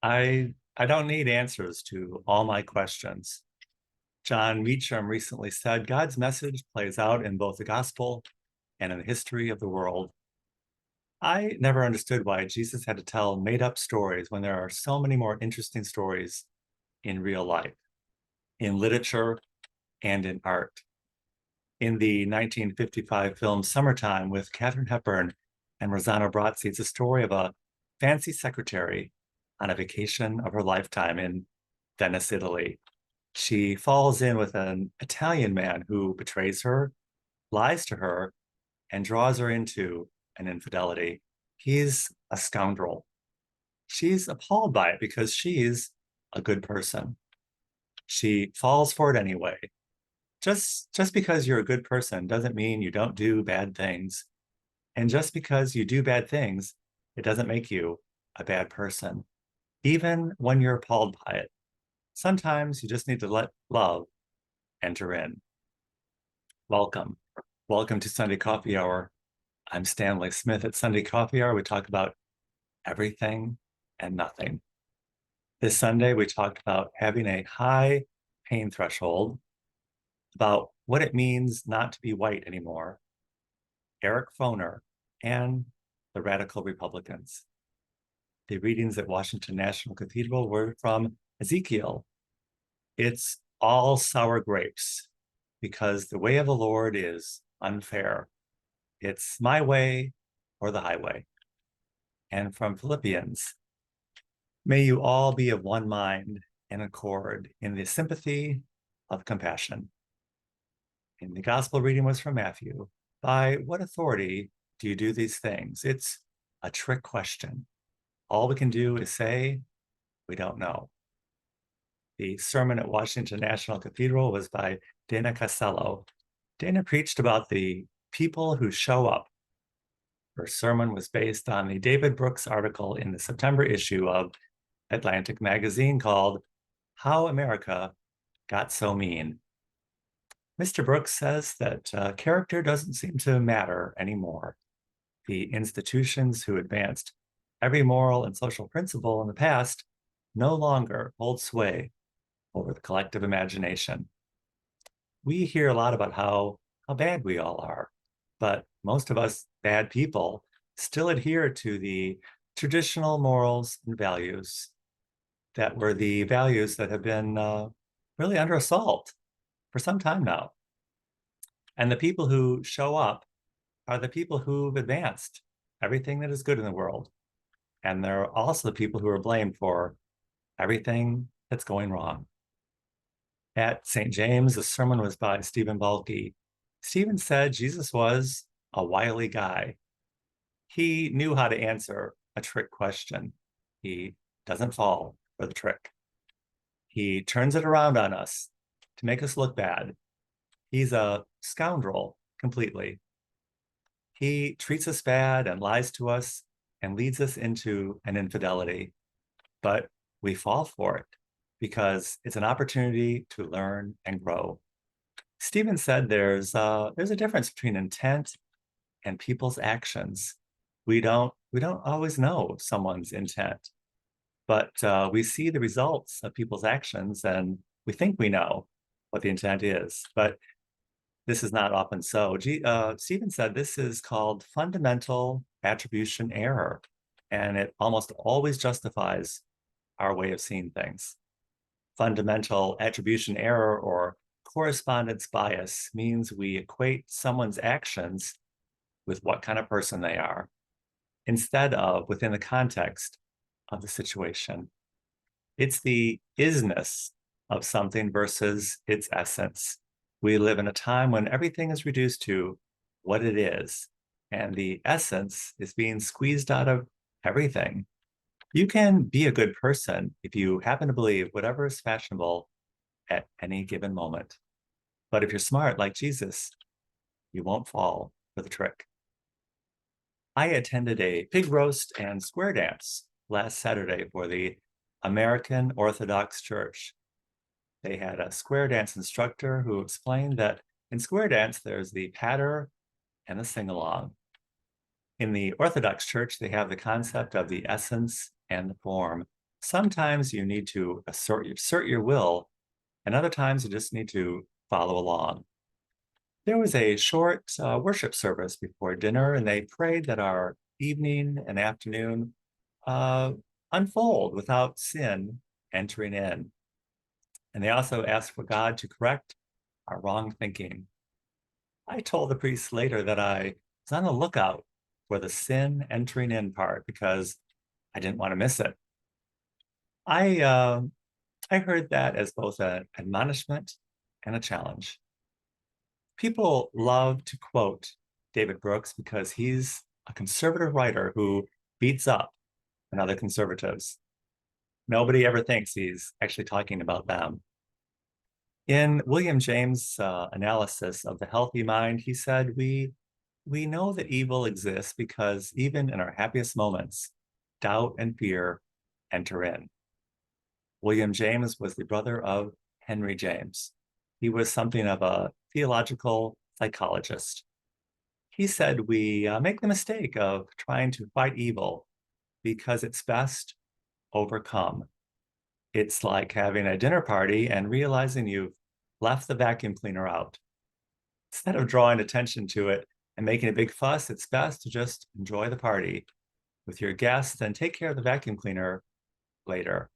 I don't need answers to all my questions. John Meacham recently said God's message plays out in both the gospel and in the history of the world. I never understood why Jesus had to tell made up stories when there are so many more interesting stories in real life, in literature, and in art. In the 1955 film Summertime with Katharine Hepburn and Rosanna Brazzi, it's a story of a fancy secretary on a vacation of her lifetime in Venice, Italy. She falls in with an Italian man who betrays her, lies to her, and draws her into an infidelity. He's a scoundrel. She's appalled by it because she's a good person. She falls for it anyway. Just because you're a good person doesn't mean you don't do bad things. And just because you do bad things, it doesn't make you a bad person, even when you're appalled by it. Sometimes you just need to let love enter in. Welcome. Welcome to Sunday Coffee Hour. I'm Stanley Smith. At Sunday Coffee Hour, we talk about everything and nothing. This Sunday, we talked about having a high pain threshold, about what it means not to be white anymore, Eric Foner, and the radical Republicans. The readings at Washington National Cathedral were from Ezekiel. It's all sour grapes because the way of the Lord is unfair. It's my way or the highway. And from Philippians, may you all be of one mind and accord in the sympathy of compassion. And the gospel reading was from Matthew. By what authority do you do these things? It's a trick question. All we can do is say, we don't know. The sermon at Washington National Cathedral was by Dana Casello. Dana preached about the people who show up. Her sermon was based on the David Brooks article in the September issue of Atlantic magazine called How America Got So Mean. Mr. Brooks says that character doesn't seem to matter anymore. The institutions who advanced every moral and social principle in the past no longer hold sway over the collective imagination. We hear a lot about how bad we all are, but most of us bad people still adhere to the traditional morals and values that were the values that have been really under assault for some time now. And the people who show up are the people who've advanced everything that is good in the world. And they're also the people who are blamed for everything that's going wrong. At St. James, the sermon was by Stephen Balke. Stephen said Jesus was a wily guy. He knew how to answer a trick question. He doesn't fall for the trick. He turns it around on us to make us look bad. He's a scoundrel completely. He treats us bad and lies to us and leads us into an infidelity. But we fall for it because it's an opportunity to learn and grow. Stephen said there's a difference between intent and people's actions. We don't always know someone's intent, but we see the results of people's actions and we think we know what the intent is. But this is not often so. Stephen said this is called fundamental attribution error, and it almost always justifies our way of seeing things. Fundamental attribution error or correspondence bias means we equate someone's actions with what kind of person they are, instead of within the context of the situation. It's the isness of something versus its essence. We live in a time when everything is reduced to what it is, and the essence is being squeezed out of everything. You can be a good person if you happen to believe whatever is fashionable at any given moment. But if you're smart like Jesus, you won't fall for the trick. I attended a pig roast and square dance last Saturday for the American Orthodox Church. They had a square dance instructor who explained that in square dance, there's the patter and the sing-along. In the Orthodox Church, they have the concept of the essence and the form. Sometimes you need to assert your will, and other times you just need to follow along. There was a short worship service before dinner, and they prayed that our evening and afternoon uh, unfold without sin entering in. And they also asked for God to correct our wrong thinking. I told the priest later that I was on the lookout for the sin entering in part because I didn't want to miss it. I uh, I heard that as both an admonishment and a challenge. People love to quote David Brooks because he's a conservative writer who beats up on other conservatives. Nobody ever thinks he's actually talking about them. In William James' analysis of the healthy mind, he said, we know that evil exists because even in our happiest moments, doubt and fear enter in. William James was the brother of Henry James. He was something of a theological psychologist. He said we make the mistake of trying to fight evil because it's best overcome. It's like having a dinner party and realizing you've left the vacuum cleaner out. Instead of drawing attention to it and making a big fuss, it's best to just enjoy the party with your guests and take care of the vacuum cleaner later.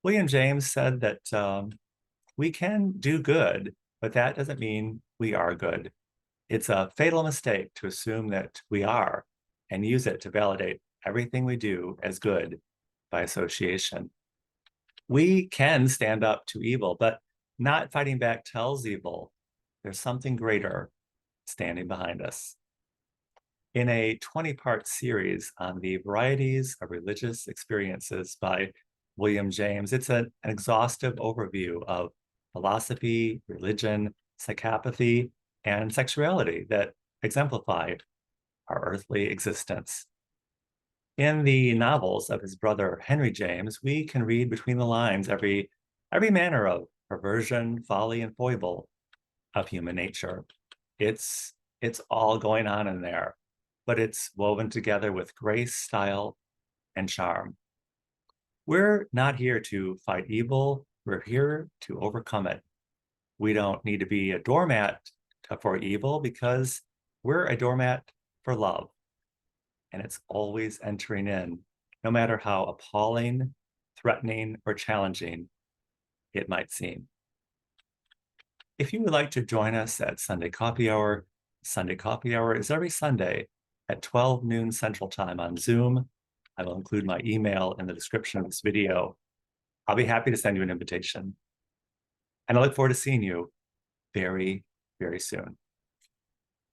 William James said that we can do good, but that doesn't mean we are good. It's a fatal mistake to assume that we are and use it to validate everything we do as good by association. We can stand up to evil, but not fighting back tells evil there's something greater standing behind us. In a 20-part series on the varieties of religious experiences by William James, it's an exhaustive overview of philosophy, religion, psychopathy, and sexuality that exemplify our earthly existence. In the novels of his brother Henry James, we can read between the lines every manner of perversion, folly, and foible of human nature. It's all going on in there, but it's woven together with grace, style, and charm. We're not here to fight evil, we're here to overcome it. We don't need to be a doormat for evil because we're a doormat for love. And it's always entering in, no matter how appalling, threatening, or challenging it might seem. If you would like to join us at Sunday Coffee Hour is every Sunday at 12 noon Central Time on Zoom. I will include my email in the description of this video. I'll be happy to send you an invitation. And I look forward to seeing you very, very soon.